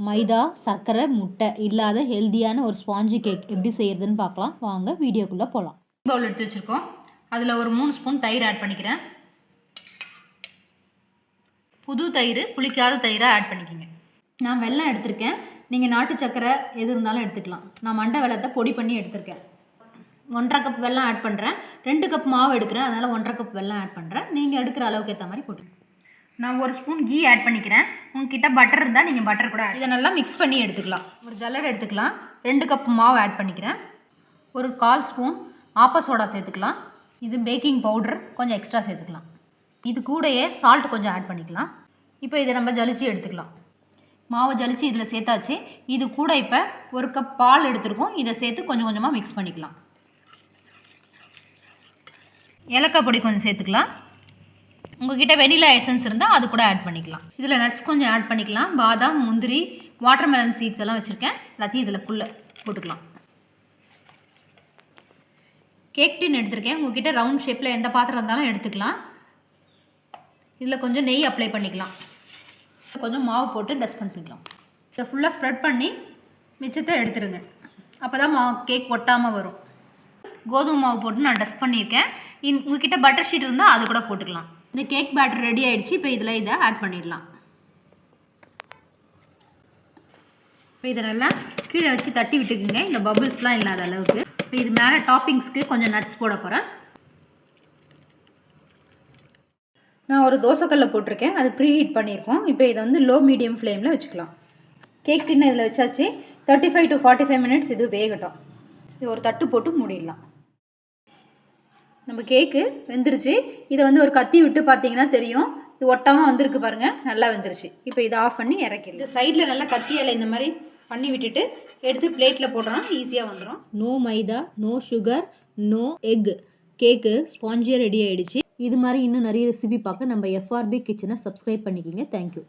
மைதா, சர்க்கரை, முட்டை இல்லாத ஹெல்தியான ஒரு ஸ்பாஞ்சி கேக் எப்படி செய்கிறதுன்னு பார்க்கலாம். வாங்க வீடியோக்குள்ளே போகலாம். பவுல் எடுத்து வச்சுருக்கோம். அதில் ஒரு 3 ஸ்பூன் தயிர் ஆட் பண்ணிக்கிறேன். புது தயிர், புளிக்காத தயிராக ஆட் பண்ணிக்கோங்க. நான் வெல்லம் எடுத்திருக்கேன். நீங்கள் நாட்டு சர்க்கரை எது இருந்தாலும் எடுத்துக்கலாம். நான் மண்டை வெல்லத்தை பொடி பண்ணி எடுத்திருக்கேன். 1.5 கப் வெல்லம் ஆட் பண்ணுறேன். 2 கப் மாவு எடுக்கிறேன், அதனால் 1.5 கப் வெல்லம் ஆட் பண்ணுறேன். நீங்கள் எடுக்கிற அளவுக்கு ஏற்ற மாதிரி போட்டு நான் 1 ஸ்பூன் கீ ஆட் பண்ணிக்கிறேன். உங்ககிட்ட பட்டர் இருந்தால் நீங்கள் பட்டர் கூட இதை நல்லா மிக்ஸ் பண்ணி எடுத்துக்கலாம். ஒரு ஜல்லடை எடுத்துக்கலாம். 2 கப் மாவு ஆட் பண்ணிக்கிறேன். ஒரு 1/4 ஸ்பூன் ஆப்ப சோடா சேர்த்துக்கலாம். இது பேக்கிங் பவுடர் கொஞ்சம் எக்ஸ்ட்ரா சேர்த்துக்கலாம். இது கூடயே சால்ட் கொஞ்சம் ஆட் பண்ணிக்கலாம். இப்போ இதை நம்ம ஜலிச்சு எடுத்துக்கலாம். மாவை ஜலிச்சு இதில் சேர்த்தாச்சு. இது கூட இப்போ 1 கப் பால் எடுத்துருக்கோம். இதை சேர்த்து கொஞ்சம் கொஞ்சமாக மிக்ஸ் பண்ணிக்கலாம். ஏலக்காய் பொடி கொஞ்சம் சேர்த்துக்கலாம். உங்கள்கிட்ட வெனிலா எசன்ஸ் இருந்தால் அது கூட ஆட் பண்ணிக்கலாம். இதில் நட்ஸ் கொஞ்சம் ஆட் பண்ணிக்கலாம். பாதாம், முந்திரி, வாட்டர்மெலன் சீட்ஸ் எல்லாம் வச்சுருக்கேன். எல்லாத்தையும் இதில் போட்டுக்கலாம். கேக் டின் எடுத்திருக்கேன். உங்கள்கிட்ட ரவுண்ட் ஷேப்பில் எந்த பாத்திரம் இருந்தாலும் எடுத்துக்கலாம். இதில் கொஞ்சம் நெய் அப்ளை பண்ணிக்கலாம். கொஞ்சம் மாவு போட்டு டஸ்ட் பண்ணிக்கலாம். இதை ஃபுல்லாக ஸ்ப்ரெட் பண்ணி மிச்சத்தை எடுத்துருங்க. அப்போ தான் கேக் ஒட்டாமல் வரும். கோதுமை மாவு போட்டு நான் டஸ்ட் பண்ணியிருக்கேன். உங்கள்கிட்ட பட்டர் ஷீட் இருந்தால் அது கூட போட்டுக்கலாம். இந்த கேக் பேட்டர் ரெடி ஆகிடுச்சு. இப்போ இதில் இதை ஆட் பண்ணிடலாம். இப்போ இதெல்லாம் கீழே வச்சு தட்டி விட்டுக்குங்க, இந்த பபுள்ஸ்லாம் இல்லாத அளவுக்கு. இப்போ இது மேலே டாப்பிங்ஸ்க்கு கொஞ்சம் நட்ஸ் போட போகிறேன். நான் ஒரு தோசைக்கல்ல போட்டிருக்கேன். அது ப்ரீ ஹீட் பண்ணியிருக்கோம். இப்போ இதை லோ மீடியம் ஃப்ளேமில் வச்சுக்கலாம். கேக் டின்னை இதில் வச்சாச்சு. 35 to 45 மினிட்ஸ் இது வேகட்டும். இது ஒரு தட்டு போட்டு மூடிடலாம். நம்ம கேக்கு வெந்துருச்சு. இதை ஒரு கத்தி விட்டு பார்த்தீங்கன்னா தெரியும். இது ஒட்டாமல் வந்திருக்கு பாருங்கள், நல்லா வெந்துருச்சு. இப்போ இதை ஆஃப் பண்ணி இறக்கிடலாம். இந்த சைடில் நல்லா கத்தியால் இந்த மாதிரி பண்ணி விட்டுட்டு எடுத்து பிளேட்டில் போட்டோன்னா ஈஸியாக வந்துடும். நோ மைதா, நோ சுகர், நோ எக் கேக்கு ஸ்பாஞ்சியாக ரெடி ஆகிடுச்சு. இது மாதிரி இன்னும் நிறைய ரெசிபி பார்க்க நம்ம FRB கிச்சனை சப்ஸ்கிரைப் பண்ணிக்கிங்க. தேங்க்யூ.